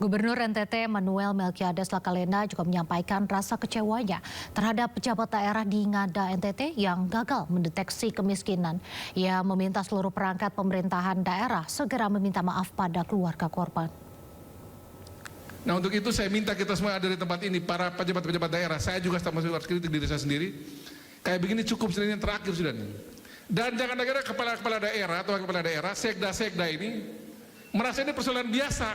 Gubernur NTT Manuel Melquiades Lakalena juga menyampaikan rasa kecewanya terhadap pejabat daerah di Ngada NTT yang gagal mendeteksi kemiskinan. Ia meminta seluruh perangkat pemerintahan daerah segera meminta maaf pada keluarga korban. Nah, untuk itu saya minta kita semua ada di tempat ini, para pejabat-pejabat daerah, saya juga harus kritik diri saya sendiri. Kayak begini cukup, sudah yang terakhir sudah nih. Dan jangan kira kepala-kepala daerah atau kepala daerah, sekda-sekda ini merasa ini persoalan biasa.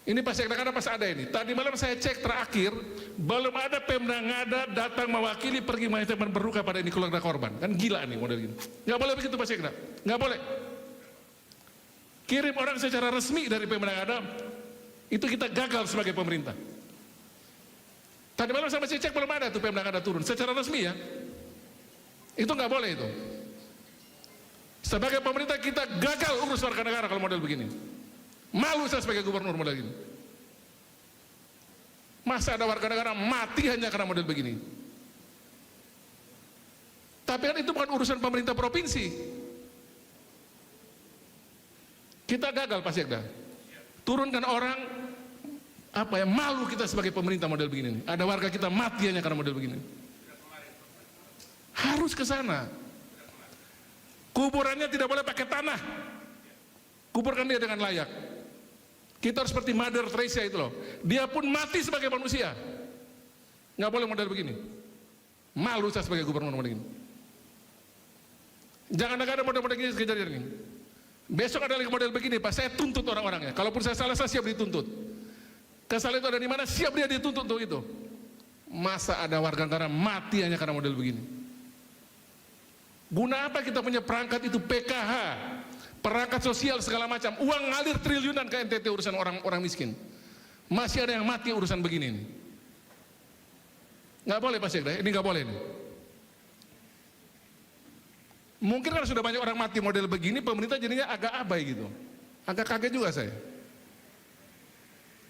Ini pas sekda pas ada ini. Tadi malam saya cek terakhir, belum ada Pemda Ngada datang mewakili pergi menyampaikan berduka pada ini keluarga korban. Kan gila nih model ini. Nggak boleh begitu Pak Sekda, nggak boleh. Kirim orang secara resmi dari Pemda Ngada, itu kita gagal sebagai pemerintah. Tadi malam saya masih cek belum ada tuh Pemda Ngada turun secara resmi ya. Itu nggak boleh itu. Sebagai pemerintah kita gagal urus warga negara kalau model begini. Malu saya sebagai gubernur model gini. Masa ada warga negara mati hanya karena model begini. Tapi kan itu bukan urusan pemerintah provinsi. Kita gagal Pak Sekda. Turunkan orang malu kita sebagai pemerintah model begini. Ada warga kita mati hanya karena model begini. Harus ke sana. Kuburannya tidak boleh pakai tanah. Kuburkan dia dengan layak. Kita harus seperti Mother Teresa itu loh. Dia pun mati sebagai manusia. Nggak boleh model begini. Malu saya sebagai gubernur model begini. Jangan ada model-model gini kejadian ini. Besok ada lagi model begini Pak, saya tuntut orang-orangnya. Kalaupun saya salah, saya siap dituntut. Kesalahan itu ada di mana, siap dia dituntut untuk itu. Masa ada warga negara mati hanya karena model begini. Guna apa kita punya perangkat itu PKH, perangkat sosial segala macam, uang ngalir triliunan ke NTT urusan orang miskin. Masih ada yang mati urusan begini nih. Nggak boleh Pak Sekda, ini nggak boleh nih. Mungkin karena sudah banyak orang mati model begini, pemerintah jadinya agak abai gitu. Agak kaget juga saya.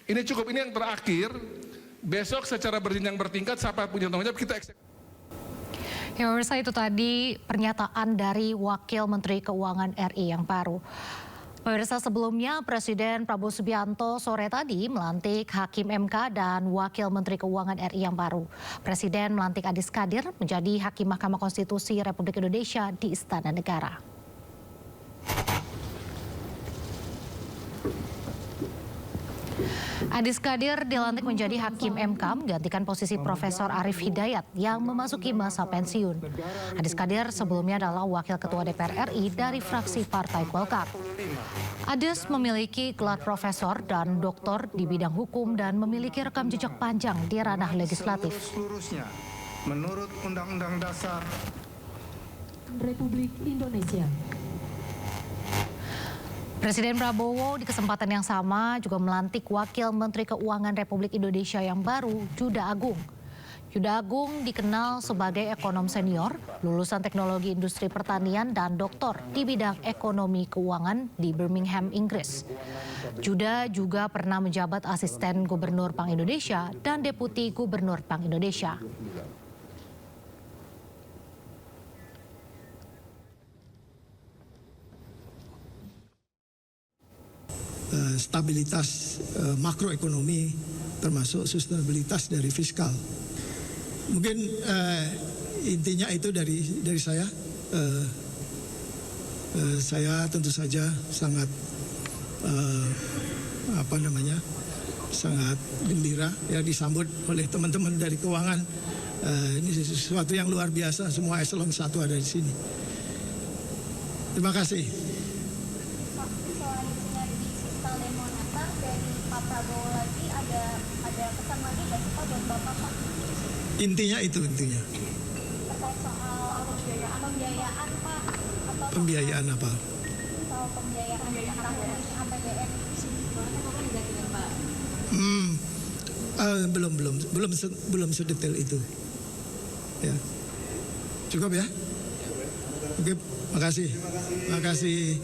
Ini cukup, ini yang terakhir. Besok secara berjenjang bertingkat, siapa punya tanggung jawab kita eksekusi. Ya, pemirsa, itu tadi pernyataan dari Wakil Menteri Keuangan RI yang baru. Pemirsa, sebelumnya Presiden Prabowo Subianto sore tadi melantik Hakim MK dan Wakil Menteri Keuangan RI yang baru. Presiden melantik Adis Kadir menjadi Hakim Mahkamah Konstitusi Republik Indonesia di Istana Negara. Adis Kadir dilantik menjadi Hakim MK menggantikan posisi Profesor Arief Hidayat yang memasuki masa pensiun. Adis Kadir sebelumnya adalah Wakil Ketua DPR RI dari fraksi Partai Golkar. Adis memiliki gelar profesor dan doktor di bidang hukum dan memiliki rekam jejak panjang di ranah legislatif. Menurut Undang-Undang Dasar Republik Indonesia. Presiden Prabowo di kesempatan yang sama juga melantik Wakil Menteri Keuangan Republik Indonesia yang baru, Juda Agung. Juda Agung dikenal sebagai ekonom senior, lulusan teknologi industri pertanian dan doktor di bidang ekonomi keuangan di Birmingham, Inggris. Juda juga pernah menjabat asisten Gubernur Bank Indonesia dan Deputi Gubernur Bank Indonesia. Stabilitas makroekonomi termasuk sustainabilitas dari fiskal. Mungkin intinya itu dari saya. Saya tentu saja sangat sangat gembira ya disambut oleh teman-teman dari keuangan. Ini sesuatu yang luar biasa, semua eselon 1 ada di sini. Terima kasih. Prabowo lagi ada pesan lagi nggak sih Pak buat Bapak Pak? Intinya itu intinya. Terkait soal pembiayaan Pak. Atau pembiayaan apa? Soal pembiayaan tahun APBN. Belum sedetail itu. Ya. Cukup ya? Oke, makasih. Makasih.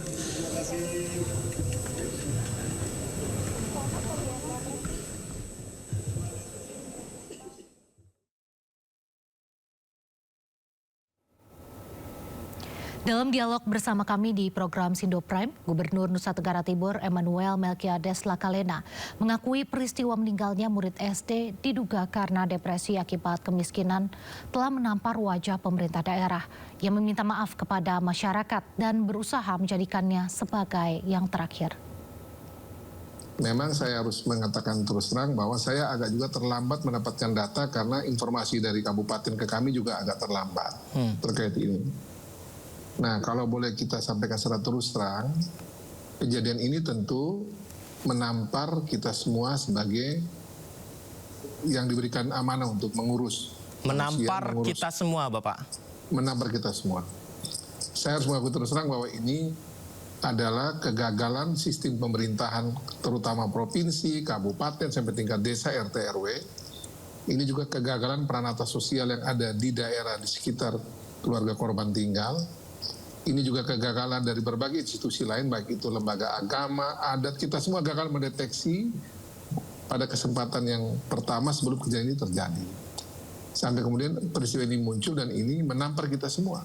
Dalam dialog bersama kami di program Sindo Prime, Gubernur Nusa Tenggara Timur Emmanuel Melkiades Lakalena mengakui peristiwa meninggalnya murid SD diduga karena depresi akibat kemiskinan telah menampar wajah pemerintah daerah. Ia meminta maaf kepada masyarakat dan berusaha menjadikannya sebagai yang terakhir. Memang saya harus mengatakan terus terang bahwa saya agak juga terlambat mendapatkan data karena informasi dari kabupaten ke kami juga agak terlambat terkait ini. Nah, kalau boleh kita sampaikan secara terus terang, kejadian ini tentu menampar kita semua sebagai yang diberikan amanah untuk mengurus. Menampar kita semua, Bapak? Menampar kita semua. Saya harus mengakui terus terang bahwa ini adalah kegagalan sistem pemerintahan, terutama provinsi, kabupaten, sampai tingkat desa, RT, RW. Ini juga kegagalan peran atas sosial yang ada di daerah di sekitar keluarga korban tinggal. Ini juga kegagalan dari berbagai institusi lain, baik itu lembaga agama, adat, kita semua gagal mendeteksi pada kesempatan yang pertama sebelum kejadian ini terjadi. Sampai kemudian peristiwa ini muncul dan ini menampar kita semua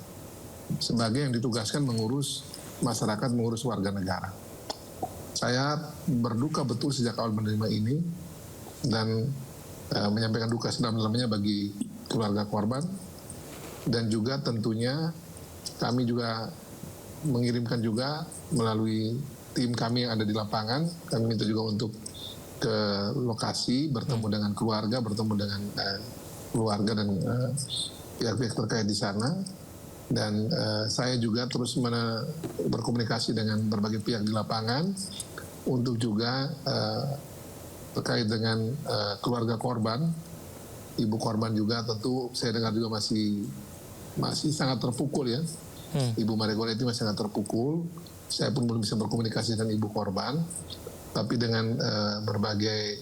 sebagai yang ditugaskan mengurus masyarakat, mengurus warga negara. Saya berduka betul sejak awal menerima ini dan menyampaikan duka sedalam-dalamnya bagi keluarga korban, dan juga tentunya kami juga mengirimkan juga melalui tim kami yang ada di lapangan. Kami minta juga untuk ke lokasi, bertemu dengan keluarga, bertemu dengan keluarga dan pihak-pihak terkait di sana. Dan saya juga terus berkomunikasi dengan berbagai pihak di lapangan untuk juga terkait dengan keluarga korban. Ibu korban juga tentu saya dengar juga masih sangat terpukul ya. Ibu Marigoretti masih sangat terpukul. Saya pun belum bisa berkomunikasi dengan ibu korban. Tapi dengan berbagai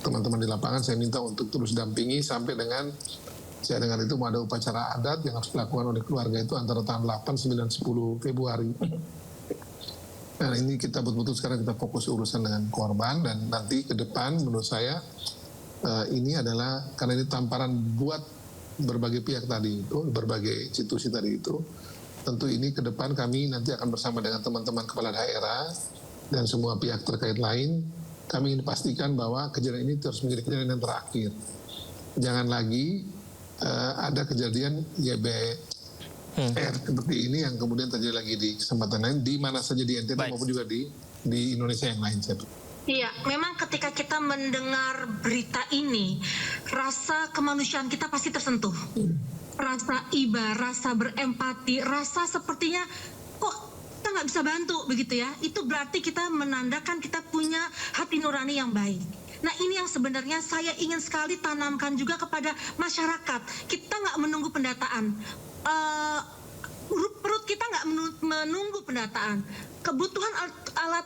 teman-teman di lapangan saya minta untuk terus dampingi sampai dengan saya dengar itu mau ada upacara adat yang harus dilakukan oleh keluarga itu antara tanggal 8, 9, 10 Februari. Nah ini kita betul-betul sekarang kita fokus urusan dengan korban, dan nanti ke depan menurut saya ini adalah karena ini tamparan buat berbagai pihak tadi itu, berbagai institusi tadi itu, tentu ini ke depan kami nanti akan bersama dengan teman-teman kepala daerah dan semua pihak terkait lain, kami ingin pastikan bahwa kejadian ini terus menjadi kejadian yang terakhir. Jangan lagi ada kejadian YBR seperti ini yang kemudian terjadi lagi di kesempatan lain, di mana saja di NTT maupun juga di Indonesia yang lain. Iya, memang ketika kita mendengar berita ini, rasa kemanusiaan kita pasti tersentuh. Rasa iba, rasa berempati, rasa sepertinya kok kita nggak bisa bantu begitu ya. Itu berarti kita menandakan kita punya hati nurani yang baik. Nah ini yang sebenarnya saya ingin sekali tanamkan juga kepada masyarakat. Kita nggak menunggu pendataan. Perut kita nggak menunggu pendataan. Kebutuhan alat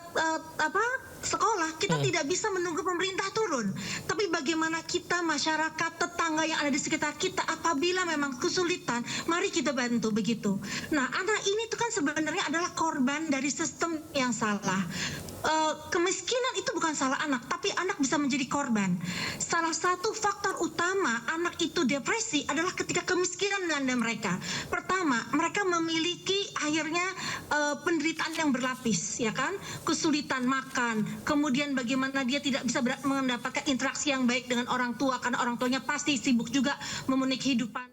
sekolah kita tidak bisa menunggu pemerintah turun. Tapi bagaimana kita masyarakat tetangga yang ada di sekitar kita apabila memang kesulitan, mari kita bantu begitu. Nah anak ini tuh kan sebenarnya adalah korban dari sistem yang salah. Kemiskinan itu bukan salah anak, tapi anak bisa menjadi korban. Salah satu faktor utama anak itu depresi adalah ketika kemiskinan melanda mereka. Pertama, mereka memiliki akhirnya penderitaan yang berlapis, ya kan? Kesulitan makan, kemudian bagaimana dia tidak bisa mendapatkan interaksi yang baik dengan orang tua karena orang tuanya pasti sibuk juga memenuhi kehidupan.